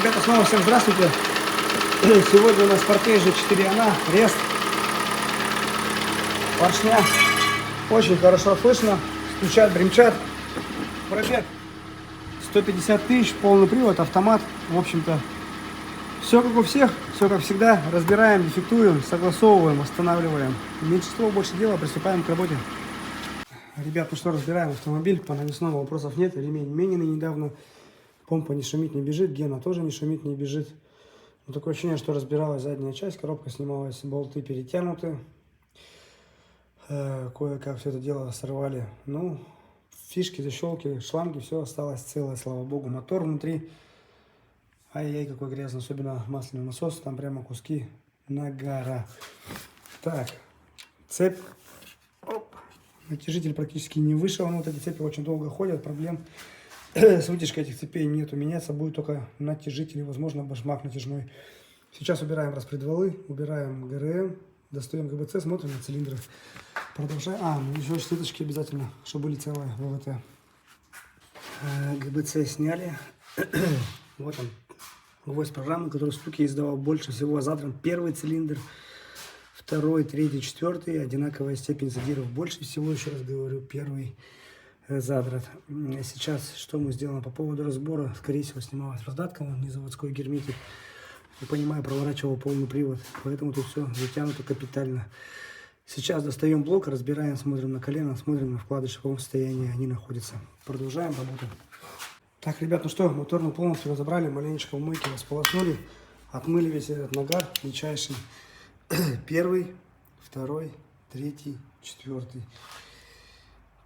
Ребята, снова всем здравствуйте. Сегодня у нас Portage 4 рест поршня. Очень хорошо слышно, стучат, бремчат. Пробег 150 тысяч, полный привод, автомат. В общем-то, все как у всех, все как всегда. Разбираем, дефектуем, согласовываем, восстанавливаем. Меньшинство, больше дела, приступаем к работе. Ребят, ну что, разбираем автомобиль. По навесному вопросов нет. Ремень мененный недавно. Помпа не шумит, не бежит. Гена тоже не шумит, не бежит. Но такое ощущение, что разбиралась задняя часть. Коробка снималась, болты перетянуты. Кое-как все это дело сорвали. Ну, фишки, защелки, шланги, все осталось целое, слава богу. Мотор внутри. Ай-яй, какой грязный. Особенно масляный насос. Там прямо куски нагара. Так, цепь. Оп. Натяжитель практически не вышел. Вот эти цепи очень долго ходят. Проблем с вытяжкой этих цепей нету. Меняться будет только натяжитель и, возможно, башмак натяжной. Сейчас убираем распредвалы, убираем ГРМ, достаем ГБЦ, смотрим на цилиндры. Продолжаем. Ну еще штыточки обязательно, чтобы были целые ВВТ. ГБЦ сняли. Вот он, гвоздь программы, который стуки издавал больше всего. Задран первый цилиндр, второй, третий, четвертый. Одинаковая степень задиров. Больше всего, еще раз говорю, первый задрат. Сейчас что мы сделаем по поводу разбора? Скорее всего, снималась раздатка, он не заводской герметик. Не понимаю, проворачивал полный привод, поэтому тут все затянуто капитально. Сейчас достаем блок, разбираем, смотрим на колено, смотрим на вкладыши, в каком состоянии они находятся. Продолжаем работу. Так, ребят, ну что, мотор мы полностью разобрали, маленечко в мойке располоснули, отмыли весь этот нагар мельчайший. Первый, второй, третий, четвертый.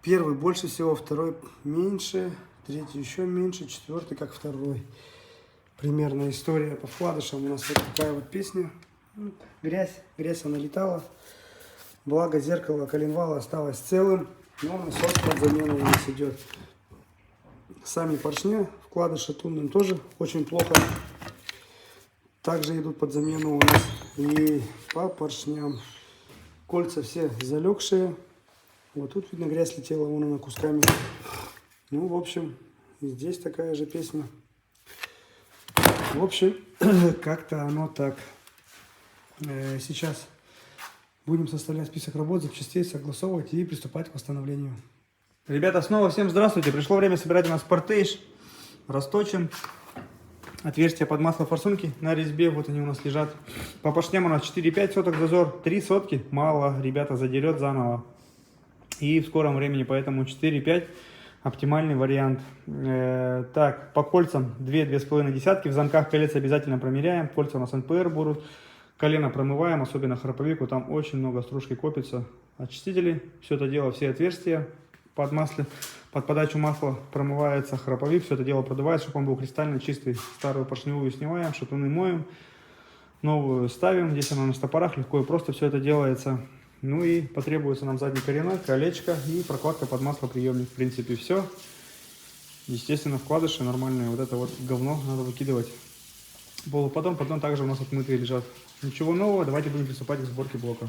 Первый больше всего, второй меньше, третий еще меньше, четвертый как второй. Примерная история по вкладышам. У нас вот такая вот песня. Грязь она летала. Благо зеркало коленвала осталось целым, но насос под замену у нас идет. Сами поршни, вкладыши Туннен тоже очень плохо. Также идут под замену у нас и по поршням. Кольца все залегшие. Вот тут видно грязь летела, вон она кусками. Ну, в общем, здесь такая же песня. В общем, как-то оно так. Сейчас будем составлять список работ, запчастей, согласовывать и приступать к восстановлению. Ребята, снова всем здравствуйте. Пришло время собирать у нас Portage. Расточим. Отверстия под масло форсунки на резьбе. Вот они у нас лежат. По поршням у нас 4,5 соток зазор. 3 сотки мало. Ребята, задерет заново. И в скором времени, поэтому 4,5 оптимальный вариант. Так, по кольцам 2-2,5 десятки. В замках колец обязательно промеряем. Кольца у нас НПР будут. Колено промываем, особенно храповику. Там очень много стружки копится. Очистители. Все это дело, все отверстия под масле, под подачу масла промывается храповик. Все это дело продувается, чтобы он был кристально чистый. Старую поршневую снимаем, шатуны моем. Новую ставим. Здесь она на стопорах. Легко и просто все это делается. Ну и потребуется нам задний коренной, колечко и прокладка под маслоприемник. В принципе, все. Естественно, вкладыши нормальные. Вот это вот говно надо выкидывать. Потом также у нас отмытые лежат. Ничего нового, давайте будем приступать к сборке блока.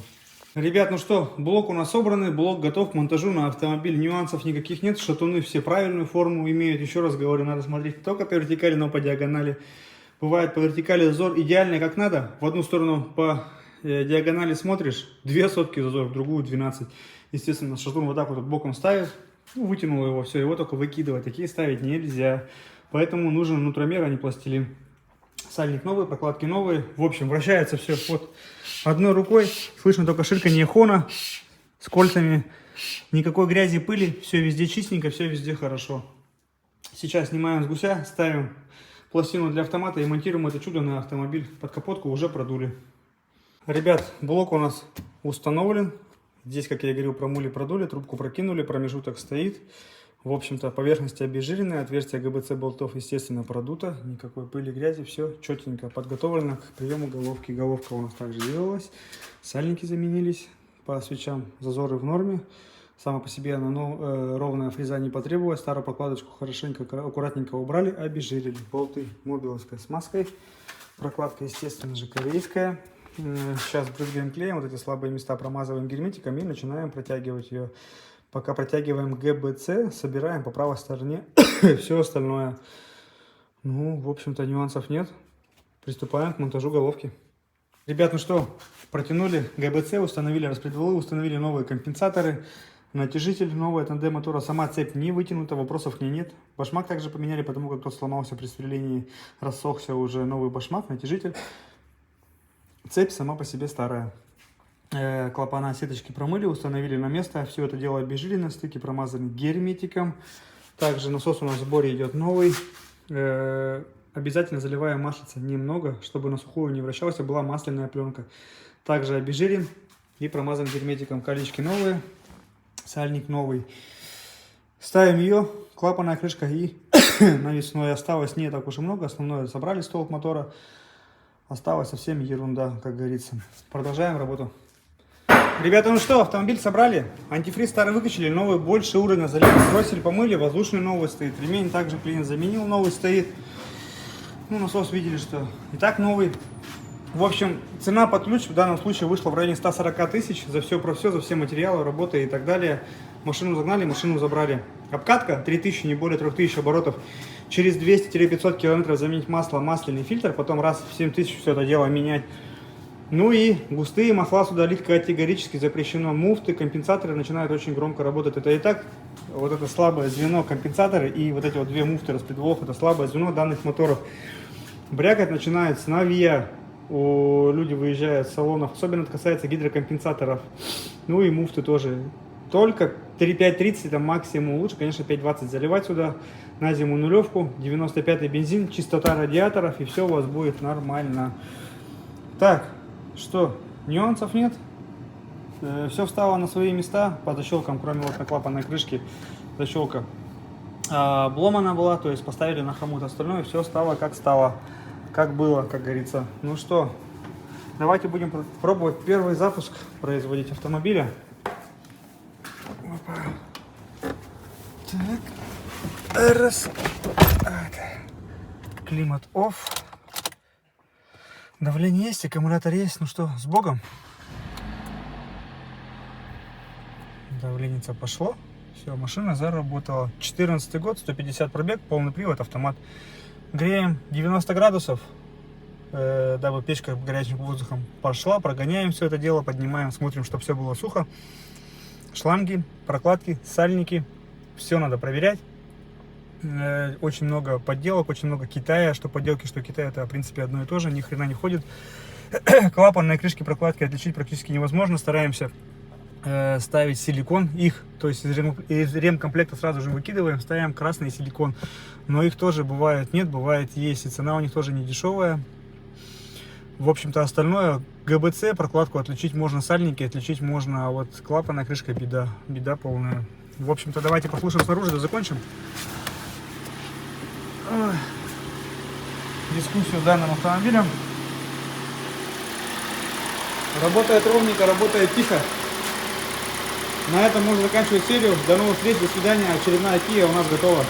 Ребят, ну что, блок у нас собранный, блок готов к монтажу на автомобиль. Нюансов никаких нет, шатуны все правильную форму имеют. Еще раз говорю, надо смотреть не только по вертикали, но по диагонали. Бывает по вертикали зазор идеальный как надо. В одну сторону по диагонали смотришь, 2 сотки зазор, в другую 12. Естественно, шатун вот так вот боком ставишь, вытянул его, все, его только выкидывать. Такие ставить нельзя. Поэтому нужен внутромер, а не пластилин. Сальник новый, прокладки новые. В общем, вращается все вот одной рукой. Слышно только ширканье хона с кольцами. Никакой грязи, пыли. Все везде чистенько, все везде хорошо. Сейчас снимаем с гуся, ставим пластину для автомата и монтируем это чудо на автомобиль. Под капотку уже продули. Ребят, блок у нас установлен. Здесь, как я говорил, промыли, продули, трубку прокинули, промежуток стоит. В общем-то, поверхность обезжиренная, отверстие ГБЦ болтов, естественно, продуто. Никакой пыли, грязи, все четенько подготовлено к приему головки. Головка у нас также делалась. Сальники заменились по свечам, зазоры в норме. Сама по себе она ровная, фреза не потребовалась. Старую прокладочку хорошенько, аккуратненько убрали, обезжирили. Болты мобиловской смазкой. Прокладка, естественно же, корейская. Сейчас брызгаем клеем, вот эти слабые места промазываем герметиком и начинаем протягивать ее. Пока протягиваем ГБЦ, собираем по правой стороне все остальное. Ну, в общем-то, нюансов нет. Приступаем к монтажу головки. Ребят, ну что, протянули ГБЦ, установили распредвалы, установили новые компенсаторы, натяжитель, новая тандем мотора. Сама цепь не вытянута, вопросов к ней нет. Башмак также поменяли, потому как тот сломался при сверлении, рассохся уже новый башмак, натяжитель. Цепь сама по себе старая. Клапана сеточки промыли, установили на место. Все это дело обезжирили, на стыке промазаны герметиком. Также насос у нас в сборе идет новый. Обязательно заливаем маслица немного, чтобы на сухую не вращался, была масляная пленка. Также обезжирен и промазан герметиком. Колечки новые, сальник новый. Ставим ее, клапанная крышка и навесной. Осталось не так уж и много, основное собрали столб мотора. Осталась совсем ерунда, как говорится. Продолжаем работу. Ребята, ну что, автомобиль собрали, антифриз старый выкачали, новый больше уровня залили, бросили, помыли, воздушный новый стоит, ремень также клиент заменил, новый стоит. Ну, насос видели, что и так новый. В общем, цена под ключ в данном случае вышла в районе 140 тысяч за все про все, за все материалы, работы и так далее. Машину загнали, машину забрали. Обкатка 3000, не более 3000 оборотов. Через 200-500 километров заменить масло, масляный фильтр, потом раз в 7000 все это дело менять. Ну и густые масла сюда лить категорически запрещено. Муфты, компенсаторы начинают очень громко работать. Это и так вот это слабое звено компенсаторы и вот эти вот две муфты распредвалов, это слабое звено данных моторов. Брякать начинает с навья. Люди выезжают с салонов. Особенно это касается гидрокомпенсаторов. Ну и муфты тоже. Только 3,5-30 это максимум. Лучше, конечно, 5,20 заливать сюда. На зиму нулевку. 95-й бензин, чистота радиаторов. И все у вас будет нормально. Так, что, нюансов нет. Все встало на свои места. По защелкам, кроме вот на клапанной крышки, защелка обломана была. То есть поставили на хомут. Остальное все стало как стало. Как было, как говорится. Ну что, давайте будем пробовать первый запуск производить автомобиля. Опа. Так. Раз. Климат off. Давление есть, аккумулятор есть. Ну что, с Богом. Давление пошло. Все, машина заработала. 14 год, 150 пробег, полный привод, автомат. Греем 90 градусов, дабы печка горячим воздухом пошла. Прогоняем все это дело, поднимаем, смотрим, чтобы все было сухо. Шланги, прокладки, сальники. Все надо проверять. Очень много подделок, очень много Китая. Что подделки, что Китай, это в принципе одно и то же. Ни хрена не ходит. Клапанные крышки, прокладки отличить практически невозможно. Стараемся ставить силикон, их, то есть из ремкомплекта сразу же выкидываем, ставим красный силикон, но их тоже бывает нет, бывает есть, и цена у них тоже не дешевая. В общем-то остальное, ГБЦ, прокладку отличить можно, сальники отличить можно, а вот клапанная крышка беда полная. В общем-то давайте послушаем снаружи, да закончим дискуссию с данным автомобилем. Работает ровненько, работает тихо. На этом можно заканчивать серию. До новых встреч, до свидания. Очередная Kia у нас готова.